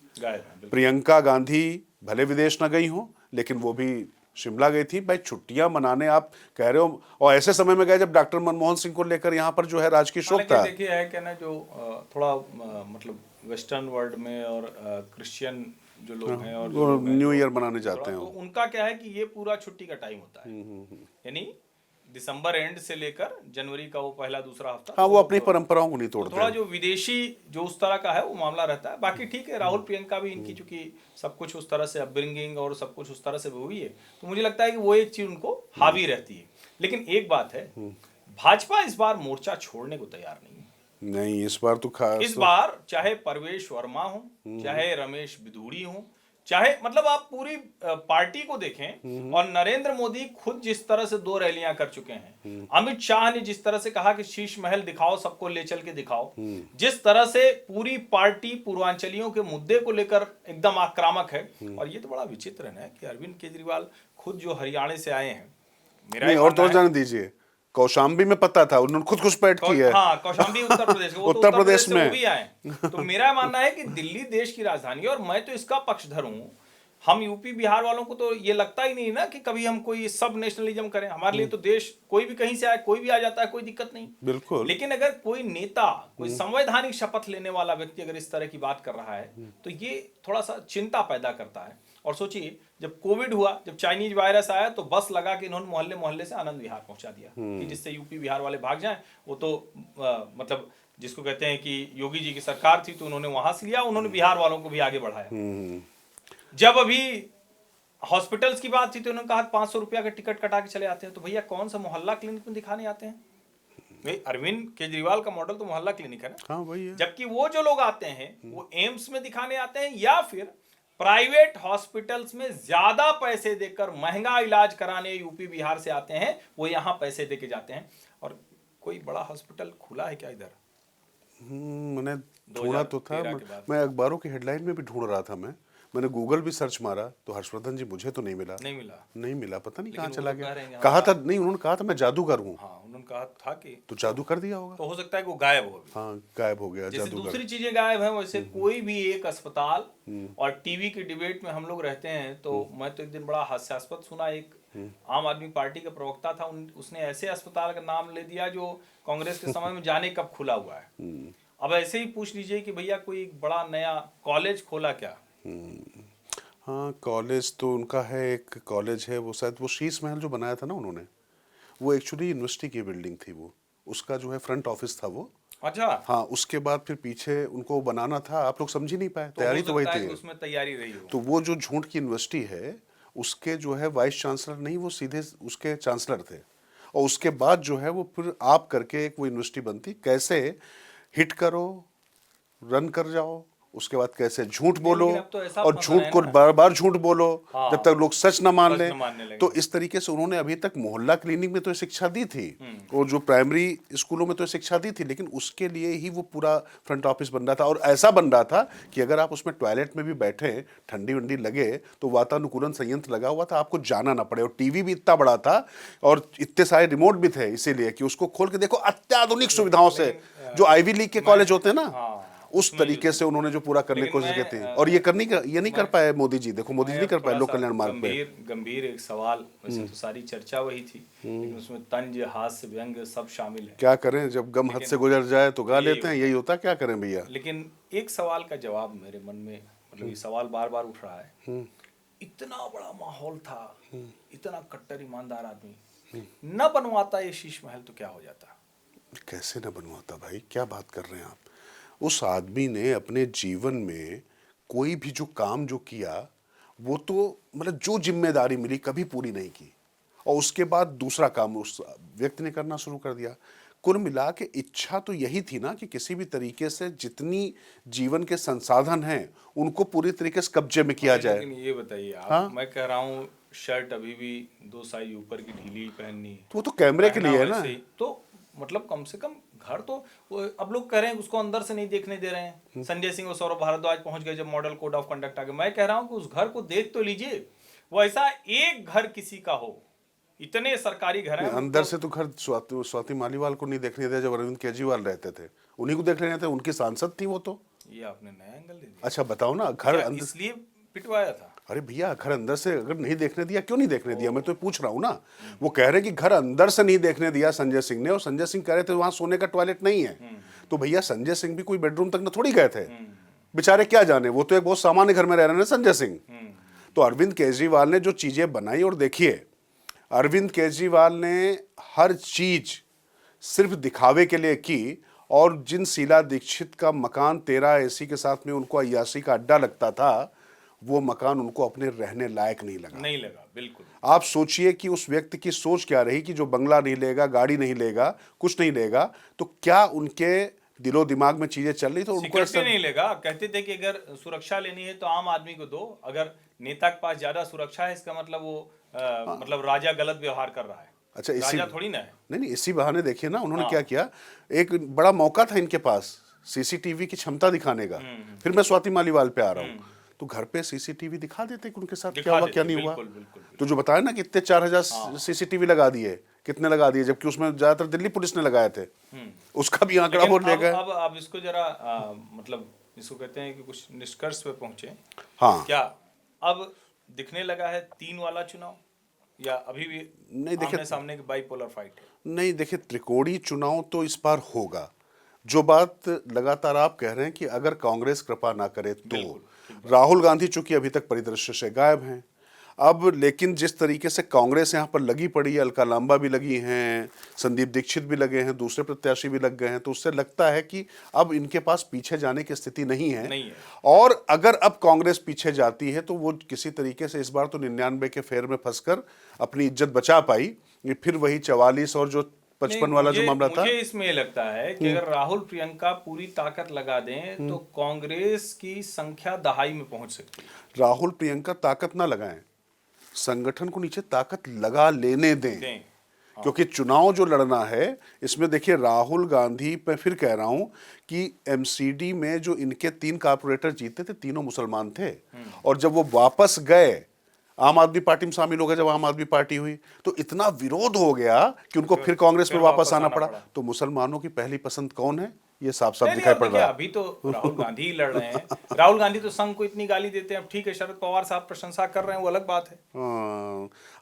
प्रियंका गांधी भले विदेश न गई हो, लेकिन वो भी शिमला गई थी। भाई छुट्टियां मनाने आप कह रहे हो, और ऐसे समय में गए जब डॉक्टर मनमोहन सिंह को लेकर यहाँ पर जो है राजकीय शोक था। देखिए है क्या ना, जो थोड़ा मतलब वेस्टर्न वर्ल्ड में और क्रिश्चियन जो लोग हैं और वो न्यू ईयर मनाने जाते हैं, तो उनका क्या है कि ये पूरा छुट्टी का टाइम होता है, यानी दिसंबर एंड से लेकर जनवरी का वो पहला दूसरा हफ्ता। हाँ, वो अपनी परंपराओं को नहीं तोड़ते। थोड़ा जो विदेशी जो उस तरह का है वो मामला रहता है। बाकी ठीक है, राहुल प्रियंका भी इनकी चूंकि सब कुछ उस तरह से अपब्रिंगिंग और सब कुछ उस तरह से हुई है, तो मुझे लगता है कि वो एक चीज उनको हावी रहती है। लेकिन एक बात है, भाजपा इस बार मोर्चा छोड़ने को तैयार नहीं है। नहीं, इस बार तो इस बार चाहे परवेश वर्मा हो, चाहे रमेश बिधूड़ी हो, चाहे मतलब आप पूरी पार्टी को देखें, और नरेंद्र मोदी खुद जिस तरह से 2 रैलियां कर चुके हैं, अमित शाह ने जिस तरह से कहा कि शीश महल दिखाओ, सबको ले चल के दिखाओ, जिस तरह से पूरी पार्टी पूर्वांचलियों के मुद्दे को लेकर एकदम आक्रामक है। और ये तो बड़ा विचित्र है ना कि अरविंद केजरीवाल खुद जो हरियाणा से आए हैं, मेरा नहीं, ये और तो मानना है- जान दीजिए, कौशाम्बी में पता था, उन्होंने खुद घुसपैठ की है। हाँ, कौशाम्बी उत्तर प्रदेश, वो तो उत्तर प्रदेश से में। वो भी आए। तो मेरा मानना है कि दिल्ली देश की राजधानी है, और मैं तो इसका पक्षधर हूँ। हम यूपी बिहार वालों को तो ये लगता ही नहीं ना कि कभी हम कोई सब नेशनलिज्म करें। हमारे लिए तो देश कोई भी कहीं से आए, कोई भी आ जाता है, कोई दिक्कत नहीं। बिल्कुल। लेकिन अगर कोई नेता, कोई संवैधानिक शपथ लेने वाला व्यक्ति अगर इस तरह की बात कर रहा है, तो ये थोड़ा सा चिंता पैदा करता है। और सोचिए, जब कोविड हुआ, जब चाइनीज वायरस आया, तो बस लगा के इन्होंने मोहल्ले मोहल्ले से आनंद विहार पहुंचा दिया कि जिससे यूपी बिहार वाले भाग जाएं। वो तो मतलब जिसको कहते हैं कि योगी जी की सरकार थी, तो उन्होंने वहां से लिया, उन्होंने बिहार वालों को भी आगे बढ़ाया। जब अभी हॉस्पिटल्स की बात थी, तो उन्होंने कहा 500 रुपया का टिकट कटा के चले आते हैं। तो भैया कौन सा मोहल्ला क्लिनिक में दिखाने आते हैं? भाई अरविंद केजरीवाल का मॉडल तो मोहल्ला क्लिनिक है ना। हाँ, वही है। जबकि वो जो लोग आते हैं, वो एम्स में दिखाने आते हैं, या फिर प्राइवेट हॉस्पिटल्स में ज्यादा पैसे देकर महंगा इलाज कराने यूपी बिहार से आते हैं। वो यहाँ पैसे देके जाते हैं। और कोई बड़ा हॉस्पिटल खुला है क्या इधर? मैंने ढूंढा तो था, 2013 के बाद। मैं अखबारों की हेडलाइन में भी ढूंढ रहा था। मैंने गूगल भी सर्च मारा, तो हर्षवर्धन जी मुझे तो नहीं मिला। नहीं मिला, पता नहीं कहाँ चला गया। कहा था, नहीं, उन्होंने कहा था मैं जादूगर हूँ। हाँ, उन्होंने कहा था कि तो जादू कर दिया होगा। तो हो सकता है कि वो गायब हो गया। हाँ, गायब हो गया जैसे जादूगर। दूसरी चीजें गायब हैं, वैसे कोई भी एक अस्पताल, और टीवी की डिबेट में हम लोग रहते हैं, तो मैं तो एक दिन बड़ा हास्यास्पद सुना। एक आम आदमी पार्टी का प्रवक्ता था, उसने ऐसे अस्पताल का नाम ले दिया जो कांग्रेस के समय में जाने कब खुला हुआ है। अब ऐसे ही पूछ लीजिए कि भैया कोई बड़ा नया कॉलेज खोला क्या? हाँ, कॉलेज तो उनका है, एक कॉलेज है, वो शायद वो शीश महल जो बनाया था ना उन्होंने, वो एक्चुअली यूनिवर्सिटी की बिल्डिंग थी। वो उसका जो है फ्रंट ऑफिस था वो। अच्छा। हाँ, उसके बाद फिर पीछे उनको बनाना था, आप लोग समझ ही नहीं पाए, तो तैयारी हो तो वही सकता है थी। कि उसमें तैयारी रही हो। तो वो जो झूठ की यूनिवर्सिटी है, उसके जो है वाइस चांसलर नहीं, वो सीधे उसके चांसलर थे। और उसके बाद जो है वो फिर आप करके एक वो यूनिवर्सिटी बनती। कैसे हिट करो, रन कर जाओ, उसके बाद कैसे झूठ बोलो, लेकिन अब तो ऐसा और मसला झूठ है को ना। बार बार झूठ बोलो, हाँ। जब तक लोग सच न मान सच ले। न मानने लगे। तो इस तरीके से उन्होंने अभी तक मोहल्ला क्लिनिक में तो शिक्षा दी थी, और जो प्राइमरी स्कूलों में तो शिक्षा दी थी, लेकिन उसके लिए ही वो पूरा फ्रंट ऑफिस बन रहा था। और ऐसा बन रहा था कि अगर आप उसमें टॉयलेट में भी बैठे, ठंडी वंडी लगे, तो वातानुकूलन संयंत्र लगा हुआ था, आपको जाना ना पड़े। और टीवी भी इतना बड़ा था, और इतने सारे रिमोट भी थे, इसीलिए कि उसको खोल के देखो, अत्याधुनिक सुविधाओं से, जो आईवी लीग के कॉलेज होते हैं ना, हाँ, उस तरीके से उन्होंने जो पूरा करने की लेकिन कोशिश की थी। मैं, और ये नहीं कर पाए मोदी जी। देखो, मोदी जी नहीं कर पाए लोक कल्याण मार्ग पे। गंभीर एक सवाल, वैसे तो सारी चर्चा वही थी, लेकिन उसमें तंज, हास्य, व्यंग सब शामिल है। क्या करें, जब गम हद से गुजर जाए तो गा लेते हैं, यही होता। क्या करें भैया। लेकिन एक सवाल का जवाब मेरे मन में, मतलब ये सवाल बार बार उठ रहा है। इतना बड़ा माहौल था, इतना कट्टर ईमानदार आदमी न बनवाता ये शीश महल, तो क्या हो जाता? कैसे न बनवाता भाई, क्या बात कर रहे हैं आप। उस आदमी ने अपने जीवन में कोई भी जो काम जो किया, वो तो मतलब जो जिम्मेदारी मिली कभी पूरी नहीं की, और उसके बाद दूसरा काम उस व्यक्ति ने करना शुरू कर दिया। कुल मिला के इच्छा तो यही थी ना कि किसी भी तरीके से जितनी जीवन के संसाधन हैं उनको पूरी तरीके से कब्जे में किया जाए। लेकिन ये बताइए आप, हाँ? मैं कह रहा हूँ शर्ट अभी भी 2 साइज ऊपर की ढीली पहननी है, तो वो तो कैमरे के लिए है ना। वैसे ही। तो मतलब कम से कम घर तो, अब लोग कह रहे हैं उसको अंदर से नहीं देखने दे रहे हैं। संजय सिंह और सौरभ भारद्वाज पहुंच गए जब मॉडल कोड ऑफ कंडक्ट आ गया। मैं कह रहा हूं कि उस घर को देख तो लीजिए, वो ऐसा एक घर किसी का हो, इतने सरकारी घर हैं। अंदर से तो घर स्वाति मालीवाल को नहीं देखने दिया जब अरविंद केजरीवाल रहते थे, उन्हीं को देख लेने थे, उनकी सांसद थी वो तो। ये आपने नया एंगल दे दिया। अच्छा बताओ ना, घर अंदर इसलिए पिटवाया था? अरे भैया, घर अंदर से अगर नहीं देखने दिया, क्यों नहीं देखने दिया, मैं तो पूछ रहा हूँ ना। वो कह रहे कि घर अंदर से नहीं देखने दिया संजय सिंह ने, और संजय सिंह कह रहे थे वहां सोने का टॉयलेट नहीं है। तो भैया संजय सिंह भी कोई बेडरूम तक न थोड़ी गए थे, बेचारे क्या जाने, वो तो एक बहुत सामान्य घर में रह रहे हैं संजय सिंह। तो अरविंद केजरीवाल ने जो चीजें बनाई, और देखिए अरविंद केजरीवाल ने हर चीज सिर्फ दिखावे के लिए की, और जिन शीला दीक्षित का मकान 13 एसी के साथ में उनको अय्याशी का अड्डा लगता था, वो मकान उनको अपने रहने लायक नहीं लगा। बिल्कुल। आप सोचिए कि उस व्यक्ति की सोच क्या रही कि जो बंगला नहीं लेगा, गाड़ी नहीं लेगा, कुछ नहीं लेगा, तो क्या उनके दिलो दिमाग में चीजें चल रही तो उनको सिक्योरिटी नहीं लेगा। कहते थे कि अगर सुरक्षा लेनी है तो आम आदमी को दो, अगर नेता के पास ज्यादा सुरक्षा है इसका मतलब वो मतलब राजा गलत व्यवहार कर रहा है। अच्छा, इसी राजा थोड़ी ना है। नहीं, इसी बहाने देखिए ना उन्होंने क्या किया, एक बड़ा मौका था इनके पास सीसीटीवी की क्षमता दिखाने का। फिर मैं स्वाति मालीवाल पे आ रहा हूँ, तो घर पे सीसीटीवी दिखा देते कि उनके साथ क्या हुआ क्या नहीं हुआ। तो जो बताया ना कि इतने 4000 सीसीटीवी लगा दिए, कितने लगा दिए, जबकि उसमें ज्यादातर दिल्ली पुलिस ने लगाए थे, उसका भी आंकड़ा वो ले गए। अब इसको जरा मतलब इसको कहते हैं कि कुछ निष्कर्ष पे पहुंचे। हाँ, क्या अब दिखने लगा है 3 वाला चुनाव, या अभी भी नहीं देखिए, आमने सामने की बाइपोलर फाइट है? नहीं देखिए, त्रिकोणीय चुनाव तो इस बार होगा। जो बात लगातार आप कह रहे हैं कि अगर कांग्रेस कृपा ना करे तो राहुल गांधी चूंकि अभी तक परिदृश्य से गायब हैं, अब लेकिन जिस तरीके से कांग्रेस यहाँ पर लगी पड़ी है, अलका लांबा भी लगी हैं, संदीप दीक्षित भी लगे हैं, दूसरे प्रत्याशी भी लग गए हैं, तो उससे लगता है कि अब इनके पास पीछे जाने की स्थिति नहीं है। और अगर अब कांग्रेस पीछे जाती है तो वो किसी तरीके से इस बार तो 99 के फेर में फंसकर अपनी इज्जत बचा पाई। ये फिर वही 44 और जो 55 वाला जो मामला था। मुझे इसमें ये लगता है कि अगर राहुल प्रियंका पूरी ताकत लगा दें तो कांग्रेस की संख्या दहाई में पहुंच सकती है। राहुल प्रियंका ताकत ना लगाएं, संगठन को नीचे ताकत लगा लेने दें। क्योंकि चुनाव जो लड़ना है इसमें देखिए, राहुल गांधी, मैं फिर कह रहा हूं कि एमसीडी में जो इनके 3 कारपोरेटर जीते थे, तीनों मुसलमान थे। और जब वो वापस गए, आम आदमी पार्टी में शामिल हो गए, जब आम आदमी पार्टी हुई तो इतना विरोध हो गया कि उनको फिर कांग्रेस में वापस आना पड़ा। तो मुसलमानों की पहली पसंद कौन है, ये साफ साफ दिखाई पड़ रहा है। अभी तो राहुल गांधी ही लड़ रहे हैं। राहुल गांधी तो संघ को इतनी गाली देते हैं, अब ठीक है शरद पवार साहब प्रशंसा कर रहे हैं, वो अलग बात है।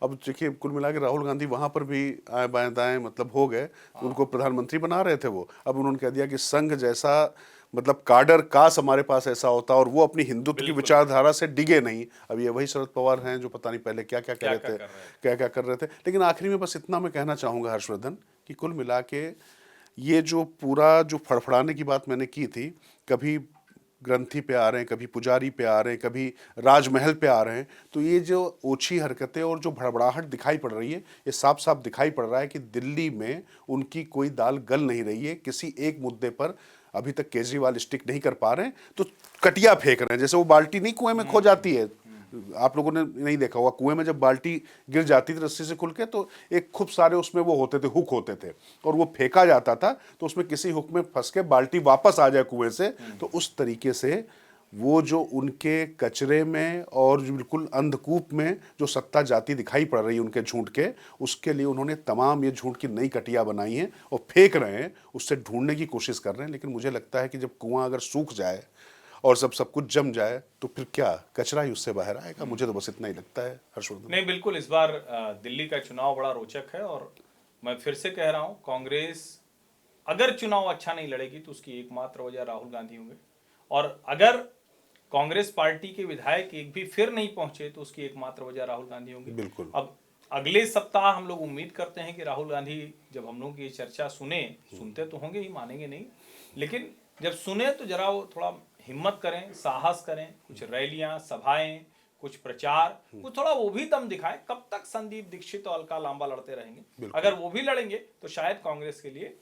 अब देखिए, कुल मिला के राहुल गांधी वहां पर भी आए बाएं दाएं मतलब हो गए, उनको प्रधानमंत्री बना रहे थे वो। अब उन्होंने कह दिया कि संघ जैसा मतलब काडर काश हमारे पास ऐसा होता, और वो अपनी हिंदुत्व की विचारधारा से डिगे नहीं। अब ये वही शरद पवार हैं जो पता नहीं पहले क्या क्या कर रहे थे, क्या क्या कर रहे थे। लेकिन आखिरी में बस इतना मैं कहना चाहूंगा हर्षवर्धन कि कुल मिला के ये जो पूरा जो फड़फड़ाने की बात मैंने की थी, कभी ग्रंथी पे आ रहे हैं, कभी पुजारी पे आ रहे हैं, कभी राजमहल पे आ रहे हैं, तो ये जो ओछी हरकतें और जो भड़बड़ाहट दिखाई पड़ रही है, ये साफ साफ दिखाई पड़ रहा है कि दिल्ली में उनकी कोई दाल गल नहीं रही है। किसी एक मुद्दे पर अभी तक केजरीवाल स्टिक नहीं कर पा रहे हैं, तो कटिया फेंक रहे हैं। जैसे वो बाल्टी नहीं कुएं में खो जाती है, आप लोगों ने नहीं देखा होगा, कुएं में जब बाल्टी गिर जाती थी रस्सी से खुल के, तो एक खूब सारे उसमें वो होते थे, हुक होते थे, और वो फेंका जाता था तो उसमें किसी हुक में फंस के बाल्टी वापस आ जाए कुएं से। तो उस तरीके से वो जो उनके कचरे में और बिल्कुल अंधकूप में जो सत्ता जाती दिखाई पड़ रही है उनके झूठ के, उसके लिए उन्होंने तमाम ये झूठ की नई कटिया बनाई हैं और फेंक रहे हैं, उससे ढूंढने की कोशिश कर रहे हैं। लेकिन मुझे लगता है कि जब कुआं अगर सूख जाए और सब कुछ जम जाए तो फिर क्या कचरा ही उससे बाहर आएगा। मुझे तो बस इतना ही लगता है हर्षवर्धन। नहीं, बिल्कुल इस बार दिल्ली का चुनाव बड़ा रोचक है, और मैं फिर से कह रहा हूं, कांग्रेस अगर चुनाव अच्छा नहीं लड़ेगी तो उसकी एकमात्र वजह राहुल गांधी होंगे, और अगर कांग्रेस पार्टी के विधायक एक भी फिर नहीं पहुंचे तो उसकी एकमात्र वजह राहुल गांधी होंगे। बिल्कुल। अब अगले सप्ताह हम लोग उम्मीद करते हैं कि राहुल गांधी जब हम लोग की चर्चा सुनते तो होंगे ही, मानेंगे नहीं, लेकिन जब सुने तो जरा वो थोड़ा हिम्मत करें, साहस करें, कुछ रैलियां, सभाएं, कुछ प्रचार, कुछ थोड़ा वो भी दम दिखाएं। कब तक संदीप दीक्षित और अलका लांबा लड़ते रहेंगे? अगर वो भी लड़ेंगे तो शायद कांग्रेस के लिए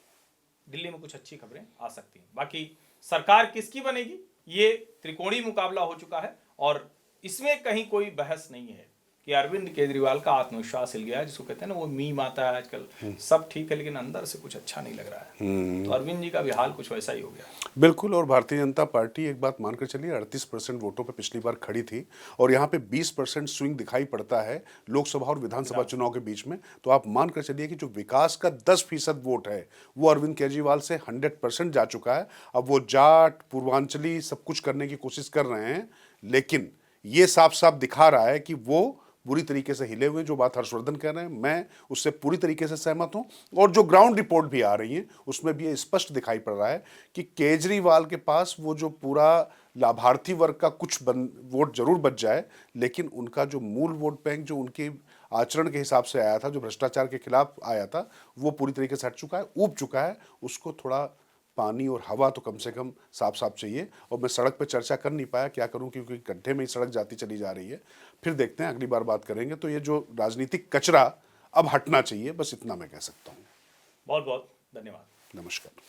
दिल्ली में कुछ अच्छी खबरें आ सकती हैं। बाकी सरकार किसकी बनेगी, ये त्रिकोणीय मुकाबला हो चुका है, और इसमें कहीं कोई बहस नहीं है कि अरविंद केजरीवाल का आत्मविश्वास हिल गया है, जिसको कहते हैं ना वो मीम आता है आजकल, सब ठीक है लेकिन अंदर से कुछ अच्छा नहीं लग रहा है। तो अरविंद जी का भी हाल कुछ वैसा ही हो गया। बिल्कुल। और भारतीय जनता पार्टी एक बात मानकर चलिए, 38% वोटों पे पिछली बार खड़ी थी, और यहाँ पे 20% स्विंग दिखाई पड़ता है लोकसभा और विधानसभा चुनाव के बीच में। तो आप मानकर चलिए कि जो विकास का 10% वोट है वो अरविंद केजरीवाल से 100% जा चुका है। अब वो जाट पूर्वांचली सब कुछ करने की कोशिश कर रहे हैं, लेकिन ये साफ साफ दिखा रहा है कि वो बुरी तरीके से हिले हुए। जो बात हर्षवर्धन कह रहे हैं मैं उससे पूरी तरीके से सहमत हूं, और जो ग्राउंड रिपोर्ट भी आ रही है उसमें भी ये स्पष्ट दिखाई पड़ रहा है कि केजरीवाल के पास वो जो पूरा लाभार्थी वर्ग का कुछ वोट जरूर बच जाए, लेकिन उनका जो मूल वोट बैंक जो उनके आचरण के हिसाब से आया था, जो भ्रष्टाचार के खिलाफ आया था, वो पूरी तरीके से हट चुका है, ऊब चुका है। उसको थोड़ा पानी और हवा तो कम से कम साफ साफ चाहिए। और मैं सड़क पे चर्चा कर नहीं पाया, क्या करूं, क्योंकि गड्ढे में ही सड़क जाती चली जा रही है। फिर देखते हैं, अगली बार बात करेंगे। तो ये जो राजनीतिक कचरा अब हटना चाहिए, बस इतना मैं कह सकता हूं। बहुत बहुत धन्यवाद। नमस्कार।